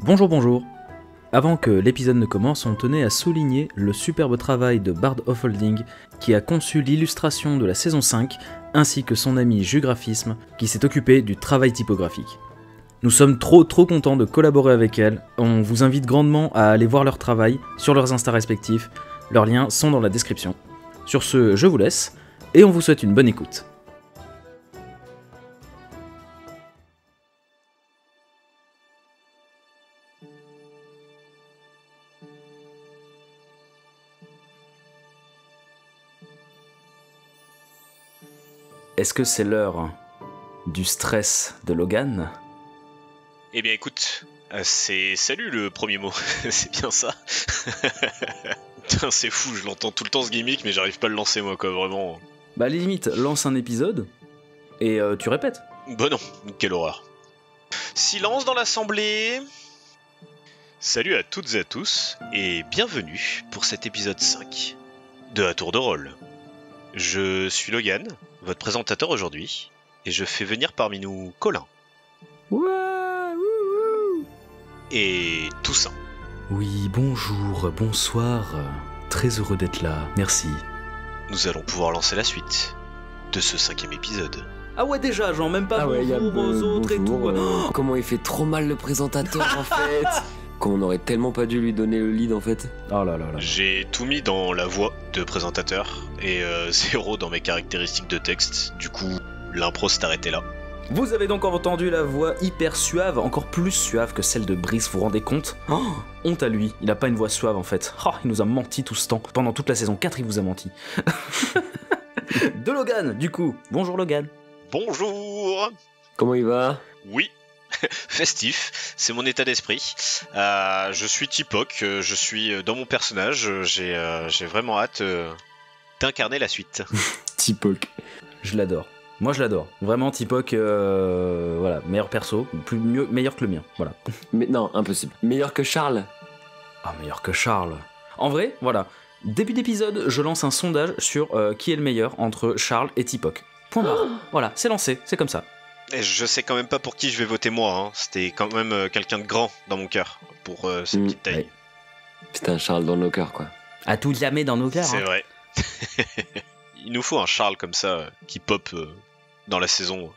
Bonjour, bonjour. Avant que l'épisode ne commence, on tenait à souligner le superbe travail de Bard of Holding qui a conçu l'illustration de la saison 5, ainsi que son ami Jugraphisme qui s'est occupé du travail typographique. Nous sommes trop contents de collaborer avec elle, on vous invite grandement à aller voir leur travail sur leurs Insta respectifs, leurs liens sont dans la description. Sur ce, je vous laisse, et on vous souhaite une bonne écoute. Est-ce que c'est l'heure du stress de Logan ? Eh bien écoute, c'est salut le premier mot, c'est bien ça. Putain, c'est fou, je l'entends tout le temps ce gimmick, mais j'arrive pas à le lancer moi quoi, vraiment. Bah à la limite, lance un épisode, et tu répètes. Bah non, quelle horreur. Silence dans l'assemblée. Salut à toutes et à tous, et bienvenue pour cet épisode 5 de À Tour de Rôle. Je suis Logan, votre présentateur aujourd'hui, et je fais venir parmi nous Colin. Ouais, wouhou. Et Toussaint. Oui, bonjour, bonsoir, très heureux d'être là, merci. Nous allons pouvoir lancer la suite de ce 5e épisode. Ah ouais déjà, genre même pas bonjour aux autres et tout. Oh Comment il fait trop mal le présentateur en fait. Qu'on aurait tellement pas dû lui donner le lead en fait. Oh là là là. J'ai tout mis dans la voix de présentateur et zéro dans mes caractéristiques de texte. Du coup, l'impro s'est arrêté là. Vous avez donc entendu la voix hyper suave, encore plus suave que celle de Brice, vous vous rendez compte ? Oh, honte à lui, il a pas une voix suave en fait. Oh, il nous a menti tout ce temps. Pendant toute la saison 4, il vous a menti. De Logan, du coup. Bonjour Logan. Bonjour. Comment il va ? Oui, festif, c'est mon état d'esprit. Je suis Tipoc, je suis dans mon personnage, j'ai vraiment hâte d'incarner la suite. Tipoc. Je l'adore. Moi je l'adore. Vraiment Tipoc, voilà, meilleur perso, meilleur que le mien, voilà. Mais non, impossible. Meilleur que Charles ? Ah, meilleur que Charles. En vrai, voilà. Début d'épisode, je lance un sondage sur qui est le meilleur entre Charles et Tipoc. Point barre. Voilà, c'est lancé, c'est comme ça. Et je sais quand même pas pour qui je vais voter moi, hein. C'était quand même quelqu'un de grand dans mon cœur, pour cette petite taille. Ouais. C'est un Charles dans nos cœurs quoi. À tout jamais dans nos cœurs. C'est vrai. Il nous faut un Charles comme ça, qui pop dans la saison.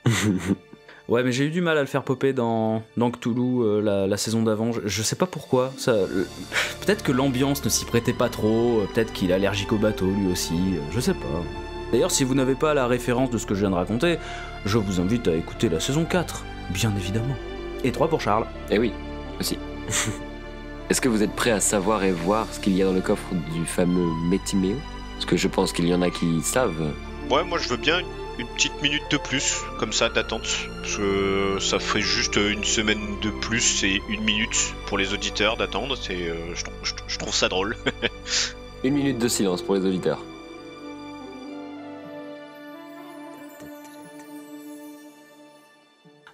Ouais, mais j'ai eu du mal à le faire popper dans Cthulhu la saison d'avant. Je sais pas pourquoi. Peut-être que l'ambiance ne s'y prêtait pas trop. Peut-être qu'il est allergique au bateau lui aussi. Je sais pas. D'ailleurs, si vous n'avez pas la référence de ce que je viens de raconter, je vous invite à écouter la saison 4, bien évidemment. Et 3 pour Charles. Eh oui, aussi. Est-ce que vous êtes prêts à savoir et voir ce qu'il y a dans le coffre du fameux Métiméo ? Parce que je pense qu'il y en a qui savent. Ouais, moi je veux bien une petite minute de plus, comme ça, d'attente. Parce que ça ferait juste une semaine de plus et une minute pour les auditeurs d'attendre. Je trouve ça drôle. Une minute de silence pour les auditeurs.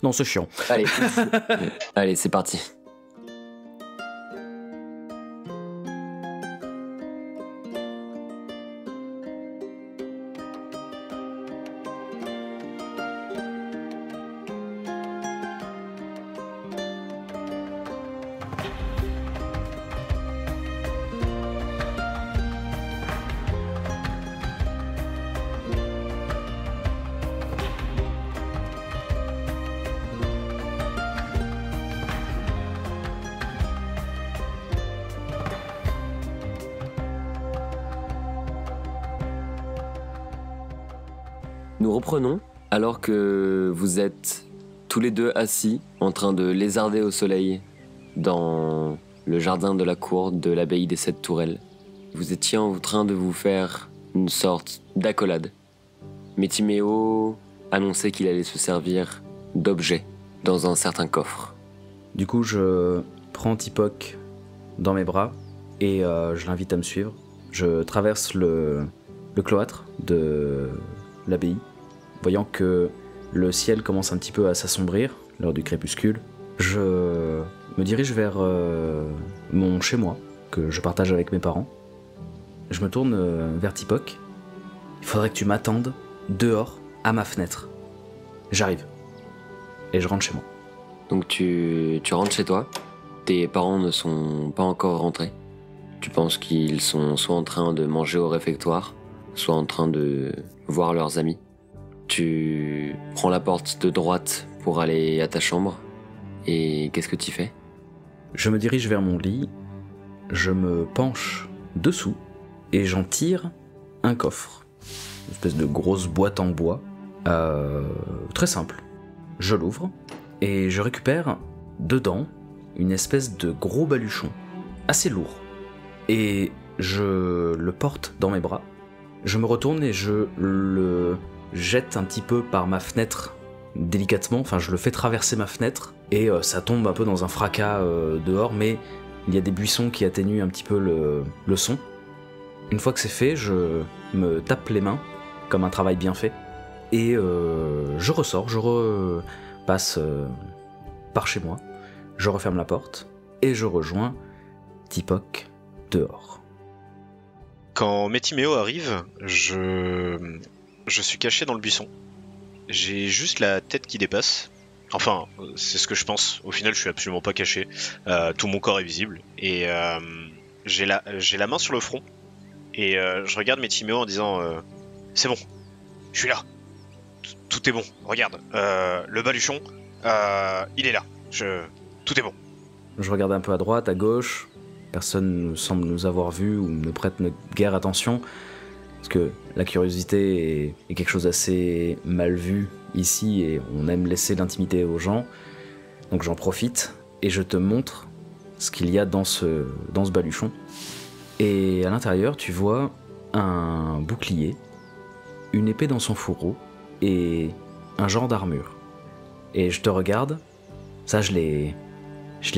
Non, c'est chiant. Allez, allez, c'est parti. Nous reprenons alors que vous êtes tous les deux assis en train de lézarder au soleil dans le jardin de la cour de l'abbaye des 7 tourelles. Vous étiez en train de vous faire une sorte d'accolade. Métiméo annonçait qu'il allait se servir d'objets dans un certain coffre. Du coup, je prends Tipoc dans mes bras et je l'invite à me suivre. Je traverse le cloître de l'abbaye, voyant que le ciel commence un petit peu à s'assombrir, l'heure du crépuscule. Je me dirige vers mon chez-moi, que je partage avec mes parents. Je me tourne vers Tipoc. Il faudrait que tu m'attendes dehors, à ma fenêtre. J'arrive. Et je rentre chez moi. Donc tu rentres chez toi. Tes parents ne sont pas encore rentrés. Tu penses qu'ils sont soit en train de manger au réfectoire, soit en train de voir leurs amis. Tu prends la porte de droite pour aller à ta chambre. Et qu'est-ce que tu fais ? Je me dirige vers mon lit, je me penche dessous et j'en tire un coffre. Une espèce de grosse boîte en bois, très simple. Je l'ouvre et je récupère dedans une espèce de gros baluchon, assez lourd. Et je le porte dans mes bras. Je me retourne et je le jette un petit peu par ma fenêtre, délicatement. Enfin, je le fais traverser ma fenêtre et ça tombe un peu dans un fracas dehors, mais il y a des buissons qui atténuent un petit peu le son. Une fois que c'est fait, je me tape les mains, comme un travail bien fait, et je ressors, je repasse par chez moi, je referme la porte, et je rejoins Tipoc dehors. Quand Métiméo arrive, je suis caché dans le buisson. J'ai juste la tête qui dépasse. Enfin, c'est ce que je pense. Au final, je suis absolument pas caché. Tout mon corps est visible. Et j'ai la main sur le front. Et je regarde Métiméo en disant c'est bon, je suis là. Tout est bon. Regarde, le baluchon, il est là. Tout est bon. Je regarde un peu à droite, à gauche. Personne ne semble nous avoir vus ou ne prête guère attention. Parce que la curiosité est quelque chose d'assez mal vu ici et on aime laisser l'intimité aux gens. Donc j'en profite et je te montre ce qu'il y a dans ce baluchon. Et à l'intérieur, tu vois un bouclier, une épée dans son fourreau et un genre d'armure. Et je te regarde, ça je l'ai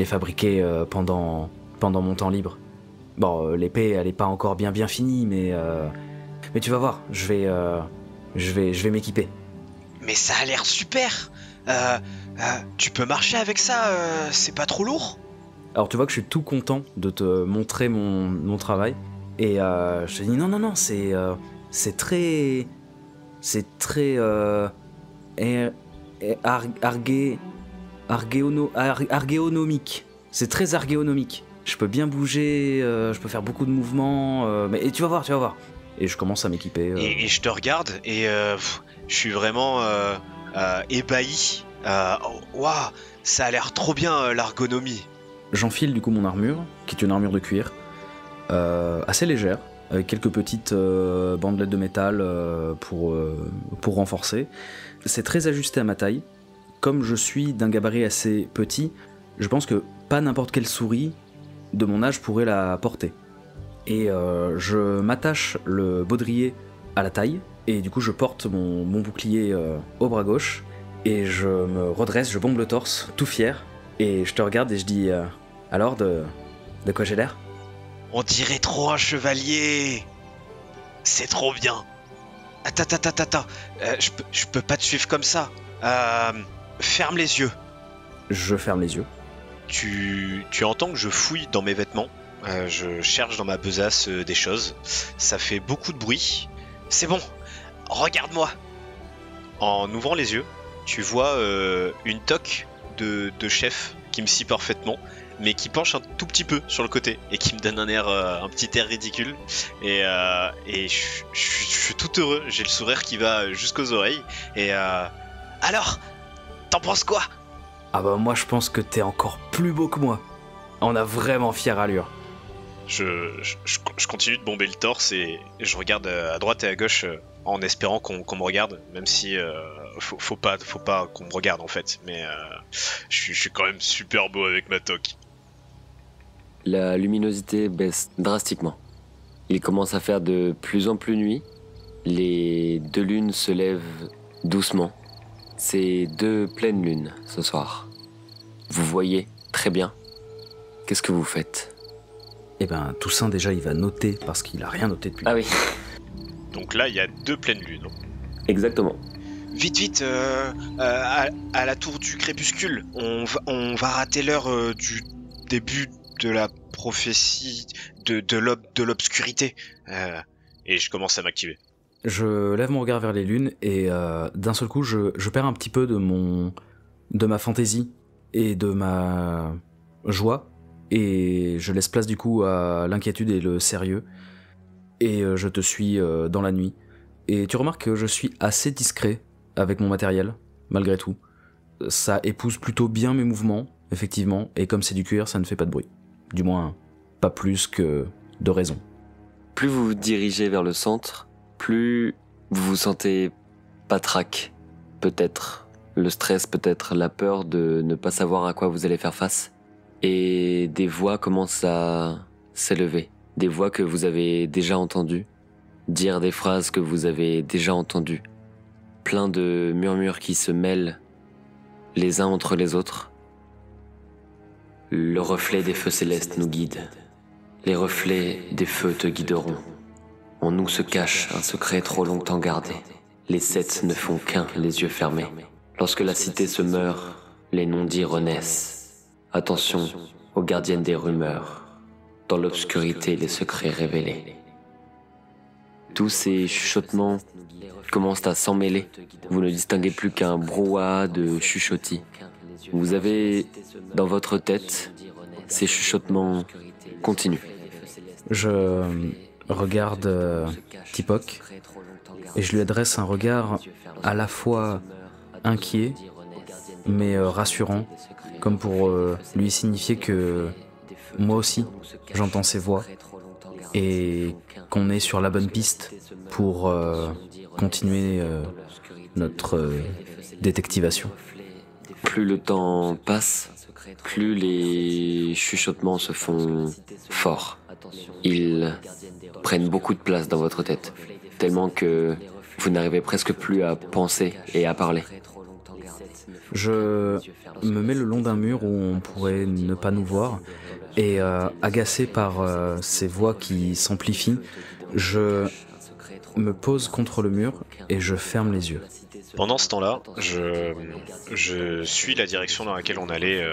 fabriqué pendant mon temps libre. Bon, l'épée elle est pas encore bien finie, mais tu vas voir, je vais m'équiper. Mais ça a l'air super. Tu peux marcher avec ça, c'est pas trop lourd ? Alors tu vois que je suis tout content de te montrer mon travail. Et je te dis non, c'est très argéonomique. C'est très argéonomique. Je peux bien bouger, je peux faire beaucoup de mouvements, mais tu vas voir. Et je commence à m'équiper. Et je te regarde et je suis vraiment ébahi. Waouh, ça a l'air trop bien l'ergonomie. J'enfile du coup mon armure, qui est une armure de cuir, assez légère, avec quelques petites bandelettes de métal pour renforcer. C'est très ajusté à ma taille. Comme je suis d'un gabarit assez petit, je pense que pas n'importe quelle souris de mon âge pourrait la porter. Et je m'attache le baudrier à la taille, et du coup je porte mon bouclier au bras gauche, et je me redresse, je bombe le torse, tout fier, et je te regarde et je dis alors de quoi j'ai l'air ? On dirait trop un chevalier. C'est trop bien. Attends, je peux pas te suivre comme ça. Ferme les yeux. Je ferme les yeux. Tu entends que je fouille dans mes vêtements. Je cherche dans ma besace des choses. Ça fait beaucoup de bruit. C'est bon, regarde-moi. En ouvrant les yeux, tu vois une toque de chef qui me scie parfaitement, mais qui penche un tout petit peu sur le côté et qui me donne un petit air ridicule. Et je suis tout heureux. J'ai le sourire qui va jusqu'aux oreilles. Et alors, t'en penses quoi ? Ah bah moi je pense que t'es encore plus beau que moi. On a vraiment fière allure. Je continue de bomber le torse et je regarde à droite et à gauche en espérant qu'on me regarde, même si faut pas qu'on me regarde en fait, mais je suis quand même super beau avec ma toque. La luminosité baisse drastiquement. Il commence à faire de plus en plus nuit. Les deux lunes se lèvent doucement. C'est 2 pleines lunes ce soir. Vous voyez très bien. Qu'est-ce que vous faites ? Eh ben, Toussaint, déjà, il va noter parce qu'il a rien noté depuis. Ah oui. Donc là, il y a 2 pleines lunes. Exactement. Vite, à la tour du crépuscule. On va rater l'heure du début de la prophétie de l'obscurité. Et je commence à m'activer. Je lève mon regard vers les lunes et d'un seul coup, je perds un petit peu de ma fantaisie et de ma joie et je laisse place du coup à l'inquiétude et le sérieux, et je te suis dans la nuit. Et tu remarques que je suis assez discret avec mon matériel, malgré tout. Ça épouse plutôt bien mes mouvements, effectivement, et comme c'est du cuir, ça ne fait pas de bruit. Du moins, pas plus que de raison. Plus vous vous dirigez vers le centre, plus vous vous sentez patraque. Peut-être le stress, peut-être la peur de ne pas savoir à quoi vous allez faire face. Et des voix commencent à s'élever. Des voix que vous avez déjà entendues. Dire des phrases que vous avez déjà entendues. Plein de murmures qui se mêlent les uns entre les autres. Le reflet des feux célestes nous guide. Les reflets des feux te guideront. En nous se cache un secret trop longtemps gardé. Les 7 ne font qu'un, les yeux fermés. Lorsque la cité se meurt, les non-dits renaissent. Attention aux gardiennes des rumeurs. Dans l'obscurité, les secrets révélés. Tous ces chuchotements commencent à s'emmêler. Vous ne distinguez plus qu'un brouhaha de chuchotis. Vous avez dans votre tête ces chuchotements continus. Je regarde Tipok et je lui adresse un regard à la fois inquiet mais rassurant, comme pour lui signifier que moi aussi j'entends ses voix et qu'on est sur la bonne piste pour continuer notre détectivation. Plus le temps passe, plus les chuchotements se font forts. Ils prennent beaucoup de place dans votre tête, tellement que vous n'arrivez presque plus à penser et à parler. Je me mets le long d'un mur où on pourrait ne pas nous voir et agacé par ces voix qui s'amplifient, je me pose contre le mur et je ferme les yeux. Pendant ce temps-là, je suis la direction dans laquelle on allait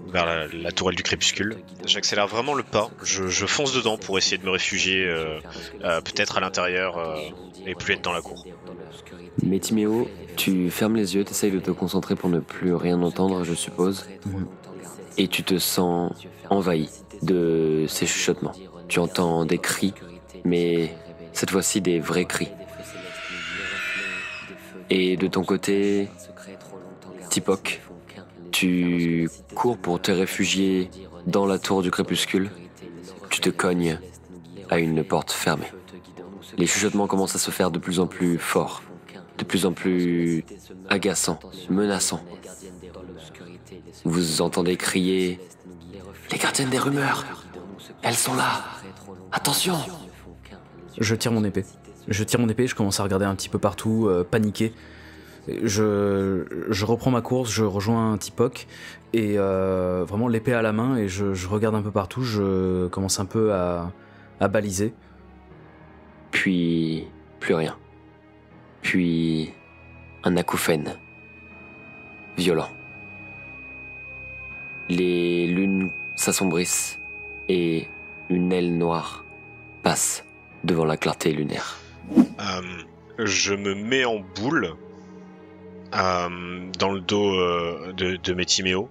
vers la tourelle du crépuscule. J'accélère vraiment le pas, je fonce dedans pour essayer de me réfugier peut-être à l'intérieur et plus être dans la cour. Mais Timéo, tu fermes les yeux, t'essayes de te concentrer pour ne plus rien entendre, je suppose. Et tu te sens envahi de ces chuchotements. Tu entends des cris, mais cette fois-ci des vrais cris. Et de ton côté, Tipok, tu cours pour te réfugier dans la tour du crépuscule. Tu te cognes à une porte fermée. Les chuchotements commencent à se faire de plus en plus forts, de plus en plus agaçants, menaçants. Vous entendez crier « Les gardiennes des rumeurs, elles sont là, attention !» Je tire mon épée. Je commence à regarder un petit peu partout, paniqué. Je reprends ma course, je rejoins Tipok et vraiment l'épée à la main et je regarde un peu partout, je commence un peu à baliser. Puis plus rien. Puis un acouphène violent. Les lunes s'assombrissent et une aile noire passe devant la clarté lunaire. Je me mets en boule dans le dos de Métiméo,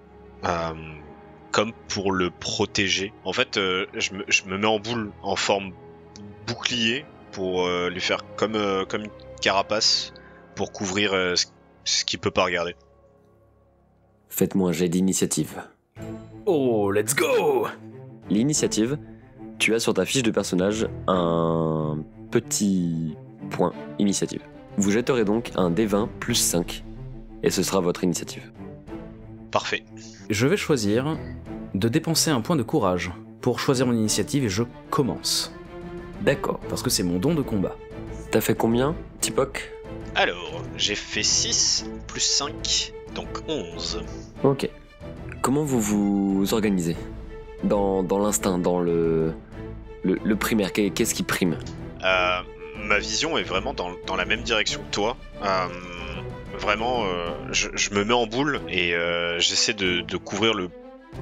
comme pour le protéger. En fait, je me mets en boule en forme bouclier pour lui faire comme une carapace pour couvrir ce qu'il peut pas regarder. Faites-moi un jet d'initiative. Oh, let's go! L'initiative, tu as sur ta fiche de personnage un petit point initiative. Vous jetterez donc un D20 plus 5 et ce sera votre initiative. Parfait. Je vais choisir de dépenser un point de courage pour choisir mon initiative et je commence. D'accord. Parce que c'est mon don de combat. T'as fait combien, Tipok? Alors, j'ai fait 6 plus 5, donc 11. Ok. Comment vous vous organisez dans l'instinct, dans le primaire, qu'est-ce qui prime? Ma vision est vraiment dans la même direction que toi. Vraiment, je me mets en boule et j'essaie de couvrir le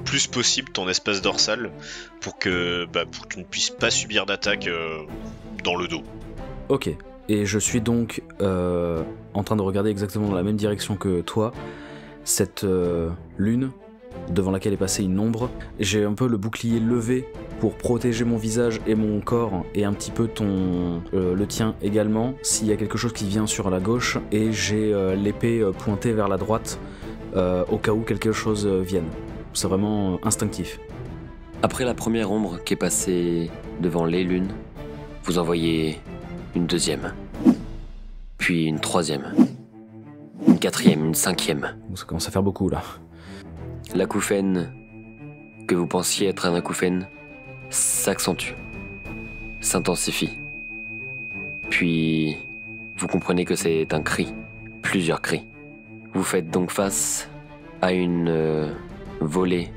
plus possible ton espace dorsal pour que tu ne puisses pas subir d'attaque dans le dos. Ok, et je suis donc en train de regarder exactement dans la même direction que toi, cette lune devant laquelle est passée une ombre. J'ai un peu le bouclier levé pour protéger mon visage et mon corps, et un petit peu le tien également, s'il y a quelque chose qui vient sur la gauche, et j'ai l'épée pointée vers la droite, au cas où quelque chose vienne. C'est vraiment instinctif. Après la première ombre qui est passée devant les lunes, vous en voyez une deuxième, puis une troisième, une quatrième, une cinquième. Ça commence à faire beaucoup là. L'acouphène que vous pensiez être un acouphène s'accentue, s'intensifie. Puis vous comprenez que c'est un cri, plusieurs cris. Vous faites donc face à une volée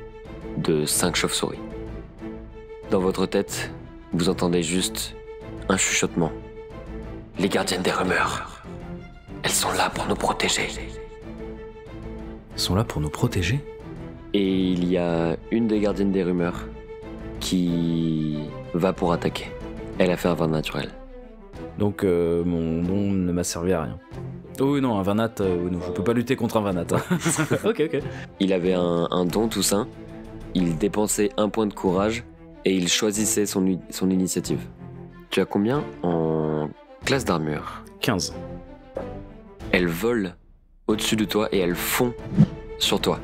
de 5 chauves-souris. Dans votre tête, vous entendez juste un chuchotement. Les gardiennes des rumeurs. Elles sont là pour nous protéger. Ils sont là pour nous protéger ? Et il y a une des gardiennes des rumeurs qui va pour attaquer. Elle a fait un vin naturel. Donc mon don ne m'a servi à rien. Oh oui, non, un Vanat, non, je peux pas lutter contre un Vanat. Hein. ok. Il avait un don tout sain, il dépensait 1 point de courage et il choisissait son initiative. Tu as combien en classe d'armure ? 15. Elle vole au-dessus de toi et elle fond sur toi.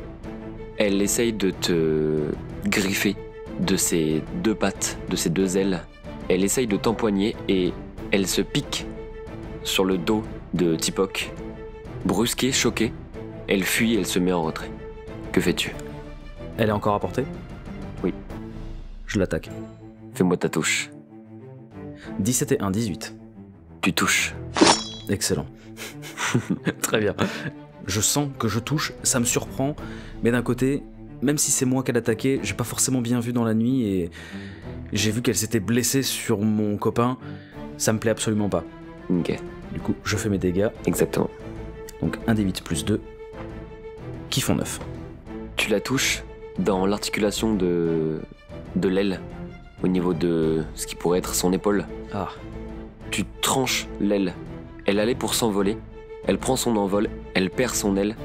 Elle essaye de te griffer de ses 2 pattes, de ses 2 ailes. Elle essaye de t'empoigner et elle se pique sur le dos de Tipok. Brusquée, choquée, elle fuit et elle se met en retrait. Que fais-tu ? Elle est encore à portée ? Oui. Je l'attaque. Fais-moi ta touche. 17 et 1, 18. Tu touches. Excellent. Très bien. Je sens que je touche, ça me surprend, mais d'un côté, même si c'est moi qu'elle attaquait, j'ai pas forcément bien vu dans la nuit et j'ai vu qu'elle s'était blessée sur mon copain, ça me plaît absolument pas. Ok. Du coup, je fais mes dégâts. Exactement. Donc 1 des 8 plus 2, qui font 9. Tu la touches dans l'articulation de l'aile, au niveau de ce qui pourrait être son épaule. Ah. Tu tranches l'aile. Elle allait pour s'envoler. Elle prend son envol, elle perd son aile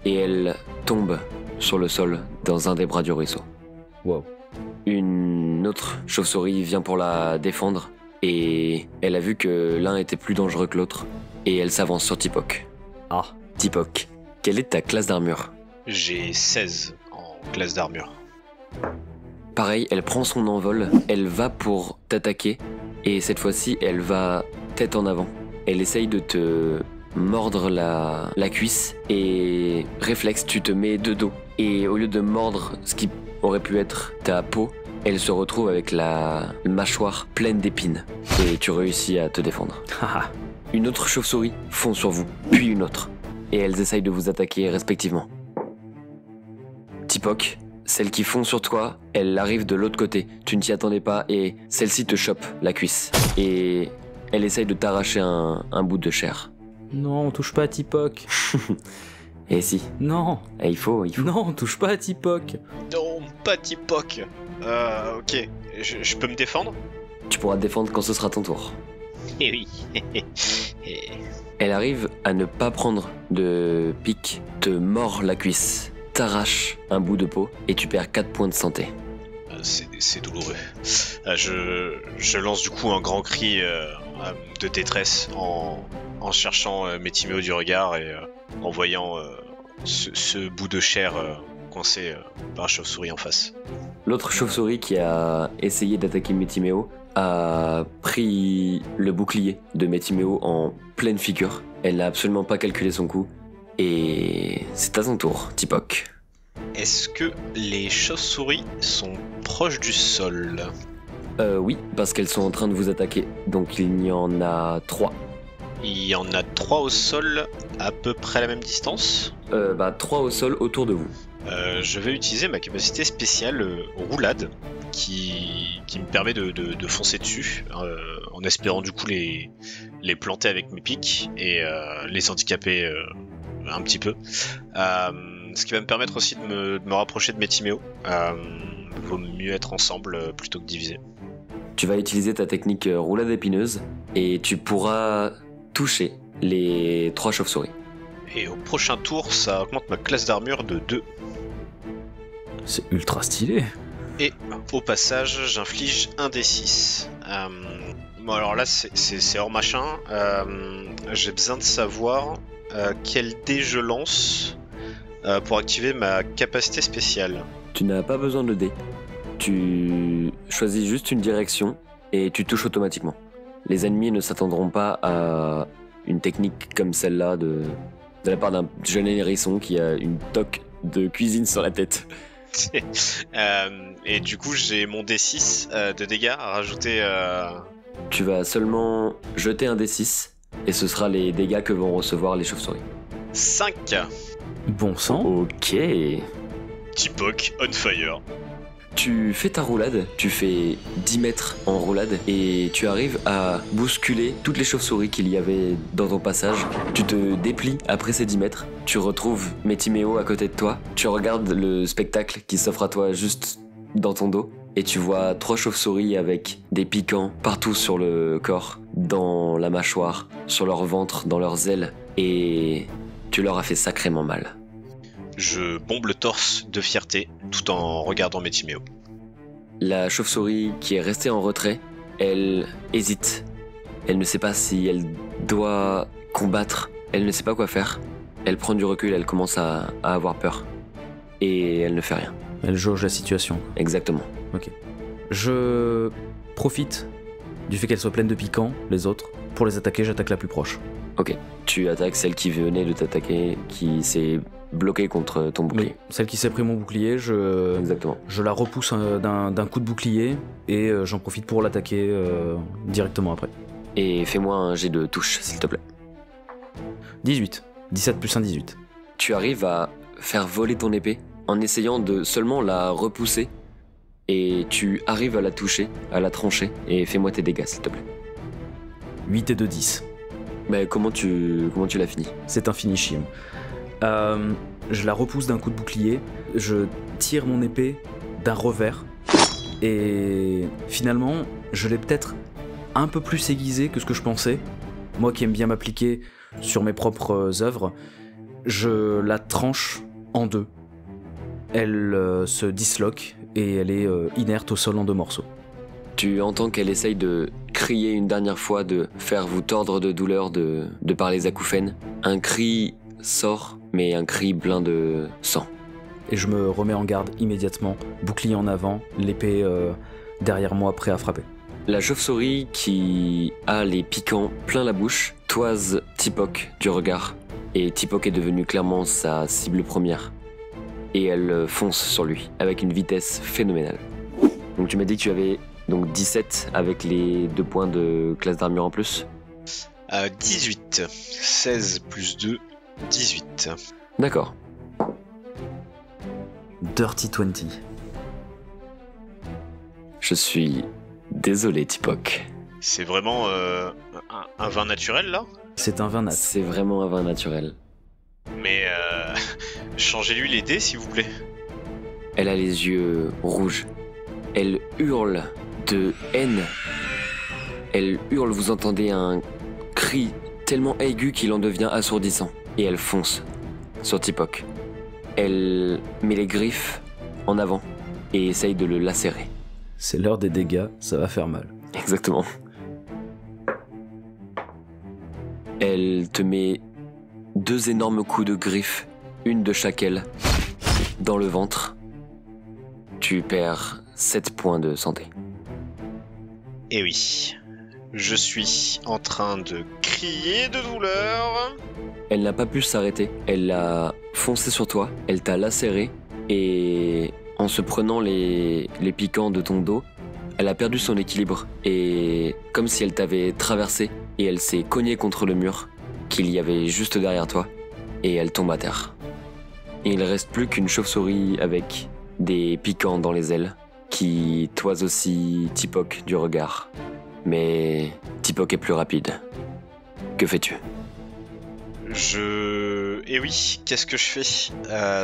et elle tombe sur le sol dans un des bras du ruisseau. Wow. Une autre chauve-souris vient pour la défendre et elle a vu que l'un était plus dangereux que l'autre et elle s'avance sur Tipok. Ah. Tipok, quelle est ta classe d'armure ? J'ai 16 en classe d'armure. Pareil, elle prend son envol, elle va pour t'attaquer et cette fois-ci elle va tête en avant. Elle essaye de te mordre la cuisse et réflexe, tu te mets de dos. Et au lieu de mordre ce qui aurait pu être ta peau, elle se retrouve avec la mâchoire pleine d'épines. Et tu réussis à te défendre. Une autre chauve-souris fond sur vous, puis une autre. Et elles essayent de vous attaquer respectivement. Tipok, celle qui fond sur toi, elle arrive de l'autre côté. Tu ne t'y attendais pas et celle-ci te chope la cuisse. Et elle essaye de t'arracher un bout de chair. Non, on touche pas à Tipok. Et si. Non. Il faut. Non, on touche pas à Tipok. Non, pas Tipok. Ok, je peux me défendre ? Tu pourras te défendre quand ce sera ton tour. Eh oui. Elle arrive à ne pas prendre de pique, te mord la cuisse, t'arrache un bout de peau et tu perds 4 points de santé. C'est douloureux. Je lance du coup un grand cri de détresse en cherchant Métiméo du regard et en voyant ce bout de chair coincé par la chauve-souris en face. L'autre chauve-souris qui a essayé d'attaquer Métiméo a pris le bouclier de Métiméo en pleine figure. Elle n'a absolument pas calculé son coup. Et c'est à son tour, Tipok. Est-ce que les chauves-souris sont proches du sol ? Oui, parce qu'elles sont en train de vous attaquer. Donc il y en a 3. Il y en a 3 au sol à peu près à la même distance ? 3 au sol autour de vous. Je vais utiliser ma capacité spéciale roulade qui me permet de foncer dessus en espérant du coup les planter avec mes pics et les handicaper un petit peu. Ce qui va me permettre aussi de me rapprocher de Métiméo. Vaut mieux être ensemble plutôt que divisé. Tu vas utiliser ta technique roulade épineuse et tu pourras toucher les 3 chauves-souris. Et au prochain tour, ça augmente ma classe d'armure de 2. C'est ultra stylé. Et au passage, j'inflige un D6. Bon, alors là, c'est hors machin. J'ai besoin de savoir quel dé je lance pour activer ma capacité spéciale. Tu n'as pas besoin de dé. Tu choisis juste une direction et tu touches automatiquement. Les ennemis ne s'attendront pas à une technique comme celle-là de la part d'un jeune hérisson qui a une toque de cuisine sur la tête. Et du coup, j'ai mon D6 de dégâts à rajouter. Tu vas seulement jeter un D6 et ce sera les dégâts que vont recevoir les chauves-souris. 5. Bon sang. Ok. Tipok on fire. Tu fais ta roulade, tu fais 10 mètres en roulade et tu arrives à bousculer toutes les chauves-souris qu'il y avait dans ton passage. Tu te déplies après ces 10 mètres, tu retrouves Métiméo à côté de toi, tu regardes le spectacle qui s'offre à toi juste dans ton dos et tu vois 3 chauves-souris avec des piquants partout sur le corps, dans la mâchoire, sur leur ventre, dans leurs ailes et tu leur as fait sacrément mal. Je bombe le torse de fierté tout en regardant Métiméo. La chauve-souris qui est restée en retrait, elle hésite. Elle ne sait pas si elle doit combattre, elle ne sait pas quoi faire. Elle prend du recul, elle commence à avoir peur. Et elle ne fait rien. Elle jauge la situation. Exactement. Ok. Je profite du fait qu'elles soient pleines de piquants, les autres. Pour les attaquer, j'attaque la plus proche. Ok. Tu attaques celle qui venait de t'attaquer, qui s'est bloquée contre ton bouclier. Oui, celle qui s'est pris mon bouclier, Exactement. je la repousse d'un coup de bouclier et j'en profite pour l'attaquer directement après. Et fais-moi un jet de touche, s'il te plaît. 18. 17 plus 1, 18. Tu arrives à faire voler ton épée en essayant de seulement la repousser. Et tu arrives à la toucher, à la trancher. Et fais-moi tes dégâts, s'il te plaît. 8 et 2, 10. Mais comment tu l'as fini? C'est un finishim. Je la repousse d'un coup de bouclier, je tire mon épée d'un revers, et finalement, je l'ai peut-être un peu plus aiguisée que ce que je pensais. Moi qui aime bien m'appliquer sur mes propres œuvres, je la tranche en deux. Elle se disloque et elle est inerte au sol en 2 morceaux. Tu entends qu'elle essaye de crier une dernière fois, de faire vous tordre de douleur de par les acouphènes. Un cri sort, mais un cri plein de sang. Et je me remets en garde immédiatement, bouclier en avant, l'épée derrière moi, prêt à frapper. La chauve-souris qui a les piquants plein la bouche toise Tipok du regard. Et Tipok est devenu clairement sa cible première. Et elle fonce sur lui, avec une vitesse phénoménale. Donc tu m'as dit que tu avais donc 17 avec les 2 points de classe d'armure en plus. 18. 16 plus 2, 18. D'accord. Dirty 20. Je suis désolé, Tipok. C'est vraiment un vin naturel là? C'est un vin nat. C'est vraiment un vin naturel. Mais changez-lui les dés s'il vous plaît. Elle a les yeux rouges. Elle hurle de haine. Elle hurle, vous entendez un cri tellement aigu qu'il en devient assourdissant. Et elle fonce sur Tipok. Elle met les griffes en avant et essaye de le lacérer. C'est l'heure des dégâts, ça va faire mal. Exactement. Elle te met 2 énormes coups de griffes, une de chaque aile, dans le ventre. Tu perds 7 points de santé. Et oui, je suis en train de crier de douleur. Elle n'a pas pu s'arrêter. Elle a foncé sur toi, elle t'a lacéré et en se prenant les piquants de ton dos, elle a perdu son équilibre et comme si elle t'avait traversé et elle s'est cognée contre le mur qu'il y avait juste derrière toi et elle tombe à terre. Et il reste plus qu'une chauve-souris avec des piquants dans les ailes qui toise aussi Tipok du regard. Mais Tipok est plus rapide. Que fais-tu ? Eh oui, qu'est-ce que je fais ?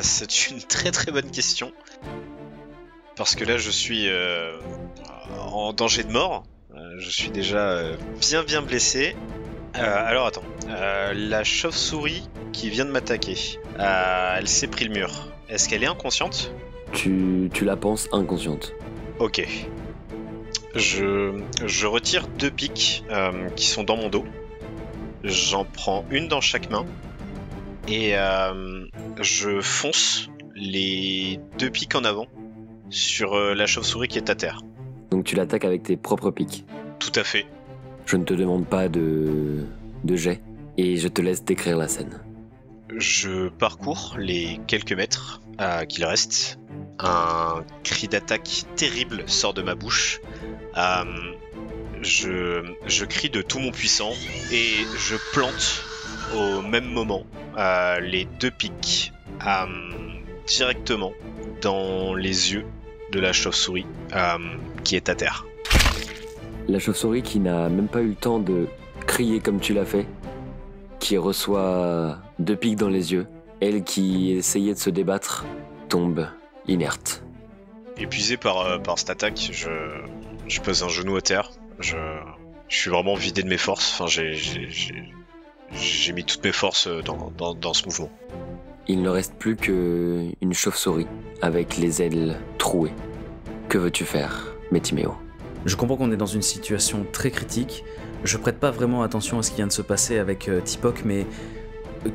C'est une très très bonne question. Parce que là, je suis en danger de mort. Je suis déjà bien blessé. Alors attends, la chauve-souris qui vient de m'attaquer, elle s'est pris le mur. Est-ce qu'elle est inconsciente ? Tu la penses inconsciente. Ok. Je retire 2 piques qui sont dans mon dos. J'en prends une dans chaque main. Et je fonce les 2 piques en avant sur la chauve-souris qui est à terre. Donc tu l'attaques avec tes propres piques. Tout à fait. Je ne te demande pas de jet et je te laisse décrire la scène. Je parcours les quelques mètres qu'il reste. Un cri d'attaque terrible sort de ma bouche. Je crie de tout mon puissant et je plante au même moment les 2 piques directement dans les yeux de la chauve-souris qui est à terre. La chauve-souris qui n'a même pas eu le temps de crier comme tu l'as fait, qui reçoit 2 piques dans les yeux, elle qui essayait de se débattre, tombe inerte. Épuisé par cette attaque, je pose un genou à terre. Je suis vraiment vidé de mes forces. Enfin, j'ai mis toutes mes forces dans ce mouvement. Il ne reste plus qu'une chauve-souris avec les ailes trouées. Que veux-tu faire, Métiméo ? Je comprends qu'on est dans une situation très critique. Je prête pas vraiment attention à ce qui vient de se passer avec Tipok, mais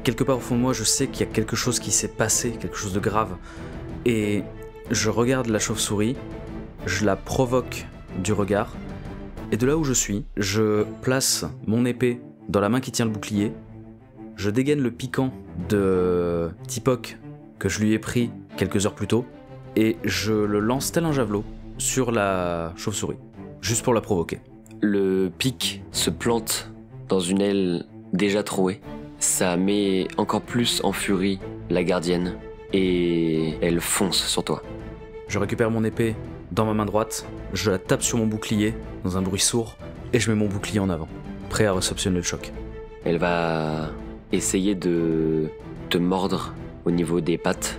quelque part au fond de moi, je sais qu'il y a quelque chose qui s'est passé, quelque chose de grave. Et je regarde la chauve-souris, je la provoque du regard, et de là où je suis, je place mon épée dans la main qui tient le bouclier, je dégaine le piquant de Tipok que je lui ai pris quelques heures plus tôt, et je le lance tel un javelot sur la chauve-souris, juste pour la provoquer. Le pic se plante dans une aile déjà trouée. Ça met encore plus en furie la gardienne et elle fonce sur toi. Je récupère mon épée dans ma main droite, je la tape sur mon bouclier dans un bruit sourd et je mets mon bouclier en avant, prêt à réceptionner le choc. Elle va essayer de te mordre au niveau des pattes.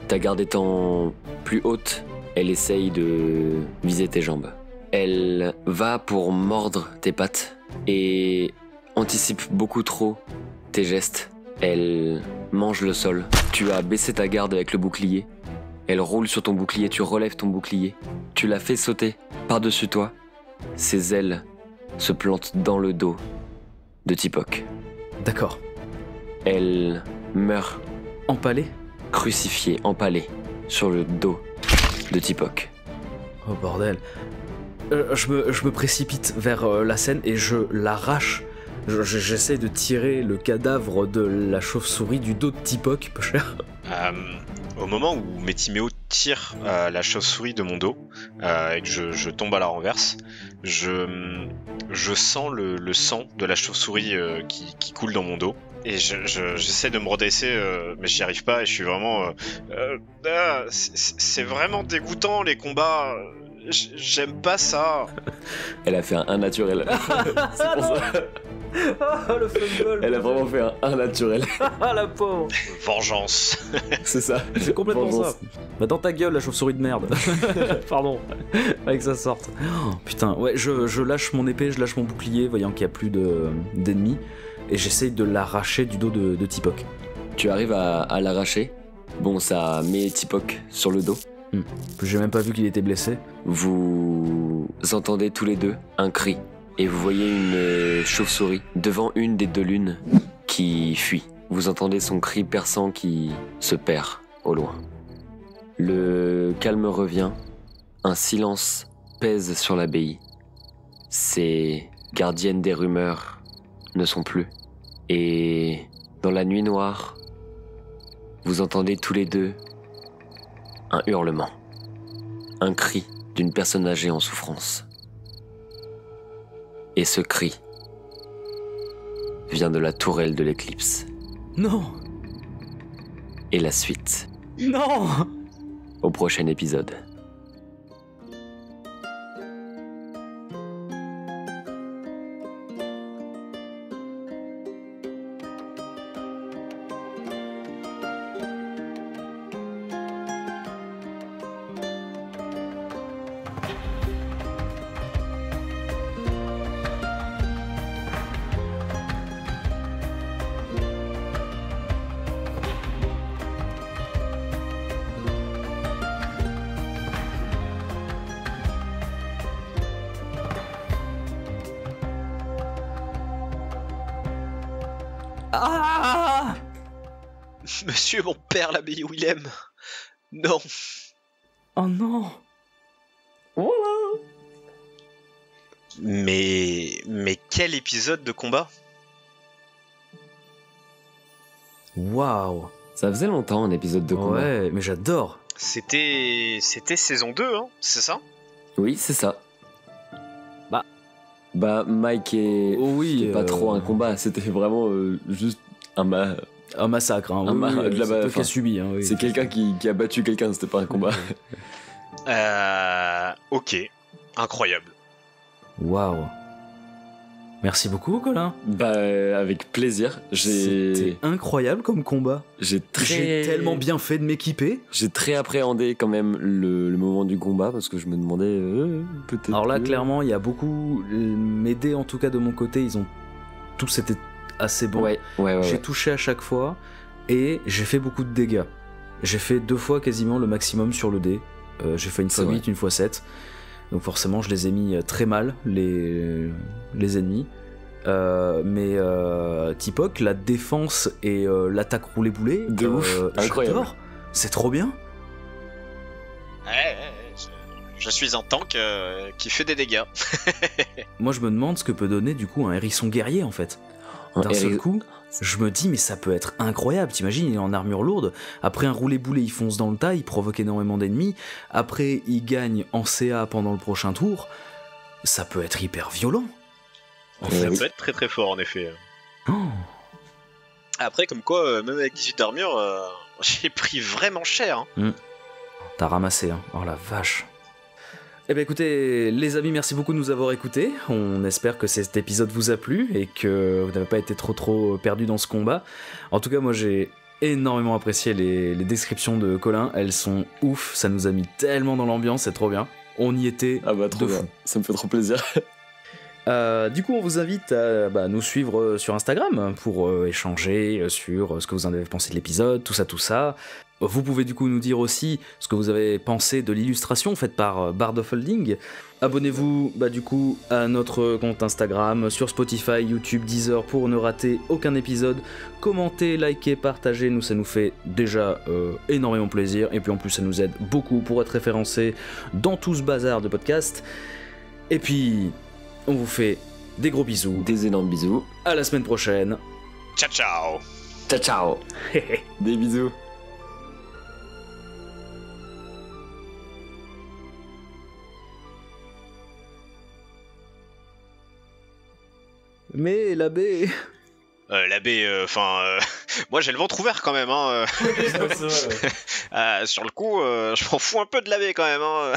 Ta garde étant plus haute, elle essaye de viser tes jambes. Elle va pour mordre tes pattes et anticipe beaucoup trop tes gestes. Elle mange le sol. Tu as baissé ta garde avec le bouclier. Elle roule sur ton bouclier, tu relèves ton bouclier. Tu la fais sauter par-dessus toi. Ses ailes se plantent dans le dos de Tipok. D'accord. Elle meurt Empalé ? crucifiée, empalée sur le dos de Tipok. Oh bordel. Je me précipite vers la scène et je l'arrache. J'essaie de tirer le cadavre de la chauve-souris du dos de Tipok, peu cher. Au moment où Métiméo tire la chauve-souris de mon dos et que je tombe à la renverse, je sens le sang de la chauve-souris qui coule dans mon dos. Et j'essaie de me redresser, mais j'y arrive pas et je suis vraiment... c'est vraiment dégoûtant les combats. J'aime pas ça. Elle a fait un naturel. C'est pour ça. Le fumble. Elle a vraiment fait un naturel. Ah la pauvre. Vengeance. C'est ça. C'est complètement Vengeance. ça. Bah dans ta gueule la chauve-souris de merde. Pardon. Avec ça sorte. Oh, putain, ouais, je lâche mon épée, je lâche mon bouclier, voyant qu'il n'y a plus d'ennemis, et j'essaye de l'arracher du dos de Tipok. Tu arrives à l'arracher. Bon, ça met Tipok sur le dos. J'ai même pas vu qu'il était blessé. Vous entendez tous les deux un cri. Et vous voyez une chauve-souris devant une des 2 lunes qui fuit. Vous entendez son cri perçant qui se perd au loin. Le calme revient. Un silence pèse sur l'abbaye. Ces gardiennes des rumeurs ne sont plus. Et dans la nuit noire, vous entendez tous les deux un hurlement. Un cri d'une personne âgée en souffrance. Et ce cri vient de la tourelle de l'éclipse. Non. Et la suite, Non. au prochain épisode. Ah! Monsieur mon père, l'abbaye Willem. Non. Oh non! Voilà. Mais quel épisode de combat? Waouh! Ça faisait longtemps un épisode de combat. Ouais, mais j'adore! C'était saison 2, hein, c'est ça? Oui, c'est ça. Bah. Bah, Mike et. Oui, C'était pas trop un combat, c'était vraiment juste un massacre, hein. De la c'est toi qui as subi, hein, oui. C'est quelqu'un qui a battu quelqu'un, c'était pas un combat. Ok, incroyable. Waouh! Merci beaucoup, Colin. Bah, avec plaisir. C'était incroyable comme combat. J'ai tellement bien fait de m'équiper. J'ai très appréhendé quand même le moment du combat parce que je me demandais peut-être. Alors là, clairement, il y a beaucoup. Mes dés, en tout cas de mon côté, ils ont tous été assez bons. Ouais. J'ai touché à chaque fois et j'ai fait beaucoup de dégâts. J'ai fait 2 fois quasiment le maximum sur le dé. J'ai fait une fois 8, une fois 7. Donc forcément, je les ai mis très mal, les ennemis. Mais Tipoc, la défense et l'attaque roulé-boulé, de ouf, incroyable. J'adore. C'est trop bien. Je suis un tank qui fait des dégâts. Moi, je me demande ce que peut donner du coup un hérisson guerrier en fait. D'un seul coup, je me dis mais ça peut être incroyable. T'imagines, il est en armure lourde. Après un roulé-boulé, il fonce dans le tas, il provoque énormément d'ennemis. Après, il gagne en CA pendant le prochain tour. Ça peut être hyper violent. Ça peut être très très fort en effet. Oh. Après, comme quoi, même avec 18 d'armure, j'ai pris vraiment cher. Hein. T'as ramassé, hein. Oh la vache. Eh bien écoutez, les amis, merci beaucoup de nous avoir écoutés. On espère que cet épisode vous a plu et que vous n'avez pas été trop perdu dans ce combat. En tout cas, moi j'ai énormément apprécié les descriptions de Colin. Elles sont ouf, ça nous a mis tellement dans l'ambiance, c'est trop bien. On y était trop de bien. fou. Ça me fait trop plaisir. Du coup, on vous invite à nous suivre sur Instagram pour échanger sur ce que vous en avez pensé de l'épisode, tout ça. Vous pouvez du coup nous dire aussi ce que vous avez pensé de l'illustration faite par Bard of Holding. Abonnez-vous du coup à notre compte Instagram, sur Spotify, YouTube, Deezer pour ne rater aucun épisode. Commentez, likez, partagez, ça nous fait déjà énormément plaisir. Et puis en plus ça nous aide beaucoup pour être référencé dans tout ce bazar de podcast. Et puis on vous fait des gros bisous. Des énormes bisous. À la semaine prochaine. Ciao ciao. Ciao ciao. Des bisous. Mais l'abbé... L'abbé, moi j'ai le ventre ouvert quand même. Hein. Sur le coup, je m'en fous un peu de l'abbé quand même. Hein.